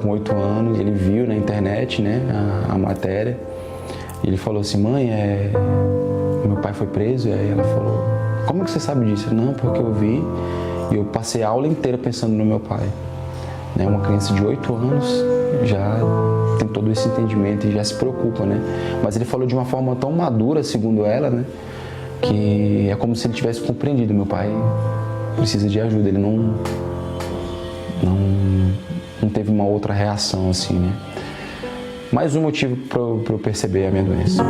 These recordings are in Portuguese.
com 8 anos, ele viu na internet, né, a matéria. E ele falou assim, mãe, meu pai foi preso. E aí ela falou, como que você sabe disso? Não, porque eu vi e eu passei a aula inteira pensando no meu pai. Né, uma criança de 8 anos já tem todo esse entendimento e já se preocupa, né? Mas ele falou de uma forma tão madura, segundo ela, né, que é como se ele tivesse compreendido, meu pai precisa de ajuda, ele não teve uma outra reação assim, né? Mais um motivo para eu perceber a minha doença.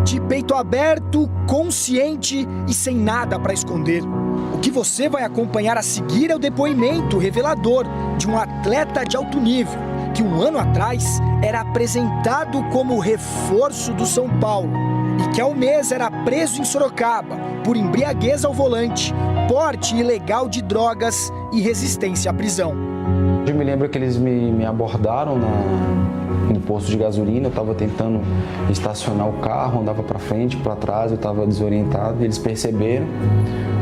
De peito aberto, consciente e sem nada para esconder. O que você vai acompanhar a seguir é o depoimento revelador de um atleta de alto nível, que um ano atrás era apresentado como reforço do São Paulo e que há um mês era preso em Sorocaba por embriaguez ao volante, porte ilegal de drogas e resistência à prisão. Eu me lembro que eles me abordaram no posto de gasolina, eu estava tentando estacionar o carro, andava para frente, para trás, eu estava desorientado, eles perceberam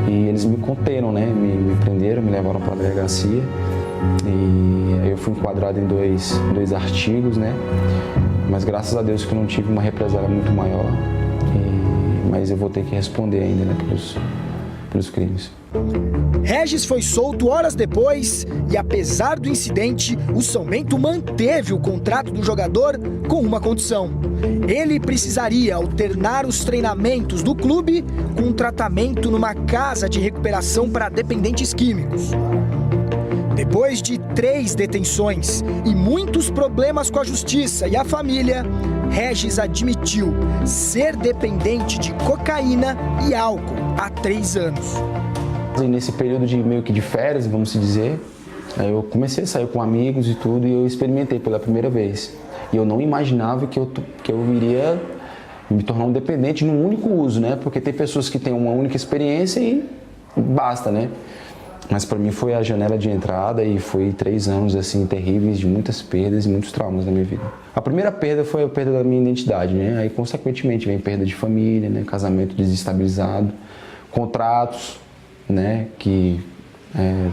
e eles me conteram, né? Me prenderam, me levaram para a delegacia e aí eu fui enquadrado em dois artigos, né? Mas graças a Deus que eu não tive uma represália muito maior, mas eu vou ter que responder ainda, né, pelos crimes. Regis foi solto horas depois e, apesar do incidente, o São Bento manteve o contrato do jogador com uma condição. Ele precisaria alternar os treinamentos do clube com um tratamento numa casa de recuperação para dependentes químicos. Depois de 3 detenções e muitos problemas com a justiça e a família, Regis admitiu ser dependente de cocaína e álcool há 3 anos. E nesse período meio que de férias, vamos dizer, eu comecei a sair com amigos e tudo e eu experimentei pela primeira vez. E eu não imaginava que eu iria me tornar um dependente num único uso, né? Porque tem pessoas que têm uma única experiência e basta, né? Mas para mim foi a janela de entrada e foi 3 anos assim terríveis, de muitas perdas e muitos traumas na minha vida. A primeira perda foi a perda da minha identidade, né? Aí consequentemente vem perda de família, né? Casamento desestabilizado, contratos, né? Que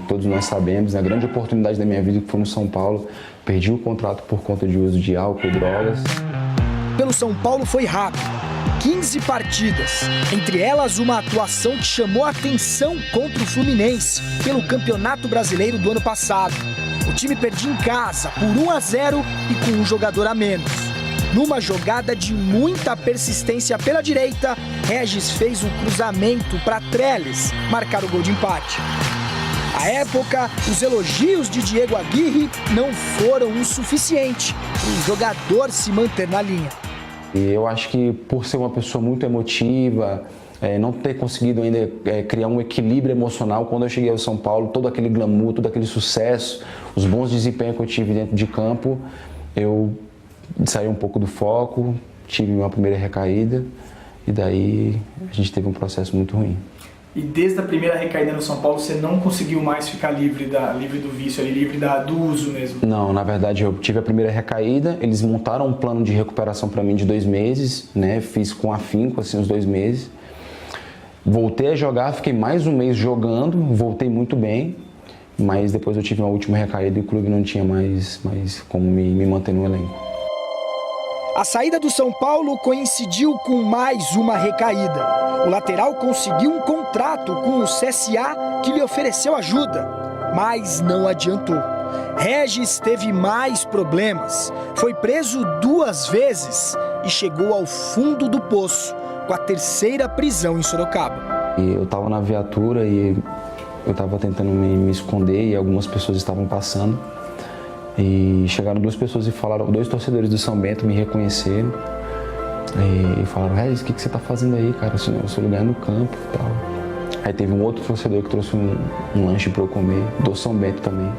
todos nós sabemos, a grande oportunidade da minha vida que foi no São Paulo, perdi o contrato por conta de uso de álcool e drogas. Pelo São Paulo foi rápido. 15 partidas, entre elas uma atuação que chamou a atenção contra o Fluminense pelo Campeonato Brasileiro do ano passado. O time perdia em casa por 1-0 e com um jogador a menos. Numa jogada de muita persistência pela direita, Regis fez o cruzamento para Trellis marcar o gol de empate. À época, os elogios de Diego Aguirre não foram o suficiente para o jogador se manter na linha. E eu acho que por ser uma pessoa muito emotiva, não ter conseguido ainda criar um equilíbrio emocional, quando eu cheguei ao São Paulo, todo aquele glamour, todo aquele sucesso, os bons desempenhos que eu tive dentro de campo, eu saí um pouco do foco, tive uma primeira recaída e daí a gente teve um processo muito ruim. E desde a primeira recaída no São Paulo, você não conseguiu mais ficar livre do vício, livre do uso mesmo? Não, na verdade eu tive a primeira recaída, eles montaram um plano de recuperação para mim de 2 meses, né? Fiz com afinco, assim, os 2 meses. Voltei a jogar, fiquei mais um mês jogando, voltei muito bem, mas depois eu tive uma última recaída e o clube não tinha mais como me manter no elenco. A saída do São Paulo coincidiu com mais uma recaída. O lateral conseguiu um contrato com o CSA que lhe ofereceu ajuda, mas não adiantou. Regis teve mais problemas. Foi preso 2 vezes e chegou ao fundo do poço, com a 3ª prisão em Sorocaba. Eu estava na viatura e eu estava tentando me esconder e algumas pessoas estavam passando. E chegaram 2 pessoas e falaram, 2 torcedores do São Bento me reconheceram e falaram, Regis, o que você tá fazendo aí, cara? Eu sou lugar no campo e tal. Aí teve um outro torcedor que trouxe um lanche para eu comer, do São Bento também.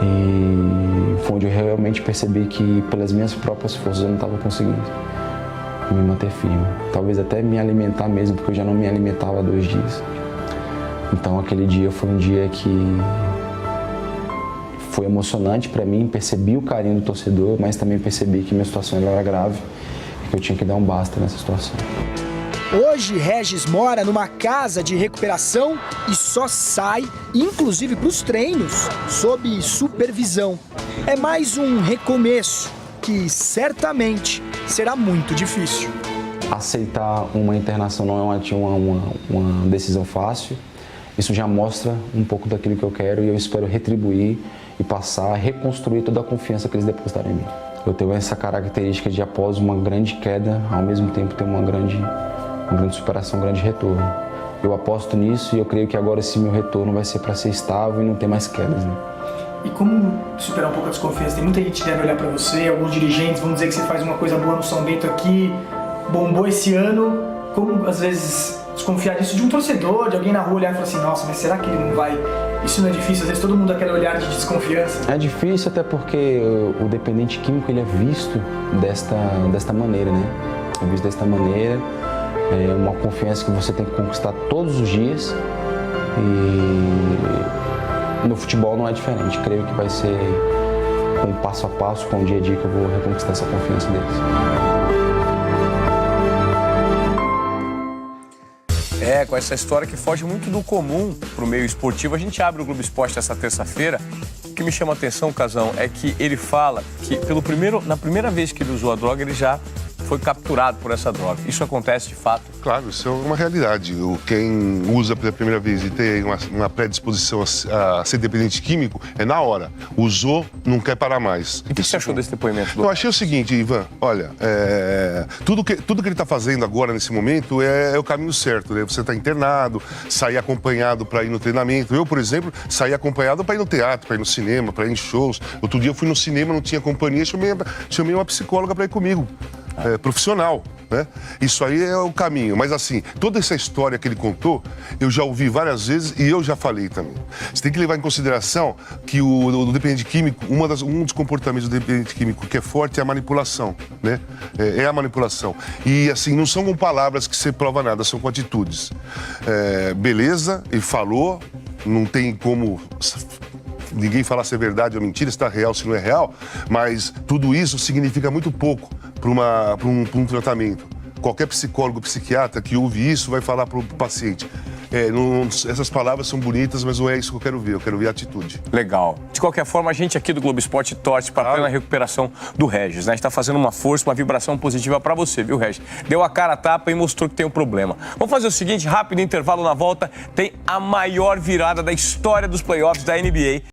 E foi onde eu realmente percebi que pelas minhas próprias forças eu não estava conseguindo me manter firme. Talvez até me alimentar mesmo, porque eu já não me alimentava há 2 dias. Então aquele dia foi um dia que foi emocionante para mim, percebi o carinho do torcedor, mas também percebi que minha situação era grave e que eu tinha que dar um basta nessa situação. Hoje, Regis mora numa casa de recuperação e só sai, inclusive para os treinos, sob supervisão. É mais um recomeço que certamente será muito difícil. Aceitar uma internação não é uma decisão fácil. Isso já mostra um pouco daquilo que eu quero e eu espero retribuir e passar a reconstruir toda a confiança que eles depositaram em mim. Eu tenho essa característica de, após uma grande queda, ao mesmo tempo ter uma grande superação, um grande retorno. Eu aposto nisso e eu creio que agora esse meu retorno vai ser para ser estável e não ter mais quedas, né? E como superar um pouco a desconfiança? Tem muita gente que deve olhar para você, alguns dirigentes vão dizer que você faz uma coisa boa no São Bento aqui, bombou esse ano. Como, às vezes, desconfiar disso de um torcedor, de alguém na rua olhar e falar assim, nossa, mas será que ele não vai? Isso não é difícil? Às vezes todo mundo dá aquele olhar de desconfiança. É difícil até porque o dependente químico ele é visto desta maneira, né? É visto desta maneira, é uma confiança que você tem que conquistar todos os dias e no futebol não é diferente. Creio que vai ser com passo a passo, com o dia a dia que eu vou reconquistar essa confiança deles. Com essa história que foge muito do comum para o meio esportivo. A gente abre o Globo Esporte essa terça-feira. O que me chama a atenção, Casão, é que ele fala que na primeira vez que ele usou a droga, ele já foi capturado por essa droga. Isso acontece de fato? Claro, isso é uma realidade. Quem usa pela primeira vez e tem uma predisposição a ser dependente químico, é na hora. Usou, não quer parar mais. E o que você achou desse depoimento? Eu achei o seguinte, Ivan, olha, tudo que ele está fazendo agora, nesse momento, é o caminho certo, né? Você está internado, sair acompanhado para ir no treinamento. Eu, por exemplo, saí acompanhado para ir no teatro, para ir no cinema, para ir em shows. Outro dia eu fui no cinema, não tinha companhia, chamei uma psicóloga para ir comigo. Profissional, né? Isso aí é o caminho. Mas assim, toda essa história que ele contou, eu já ouvi várias vezes e eu já falei também. Você tem que levar em consideração que o dependente químico, um dos comportamentos do dependente químico que é forte é a manipulação, né? É a manipulação. E assim, não são com palavras que você prova nada, são com atitudes. Beleza, ele falou, não tem como ninguém falar se é verdade ou mentira, se está real, se não é real, mas tudo isso significa muito pouco para um tratamento. Qualquer psicólogo, psiquiatra que ouve isso vai falar para o paciente. Essas palavras são bonitas, mas não é isso que eu quero ver a atitude. Legal. De qualquer forma, a gente aqui do Globo Esporte torce para a plena recuperação do Regis, né? A gente está fazendo uma força, uma vibração positiva para você, viu, Regis? Deu a cara a tapa e mostrou que tem um problema. Vamos fazer o seguinte, rápido intervalo, na volta tem a maior virada da história dos playoffs da NBA.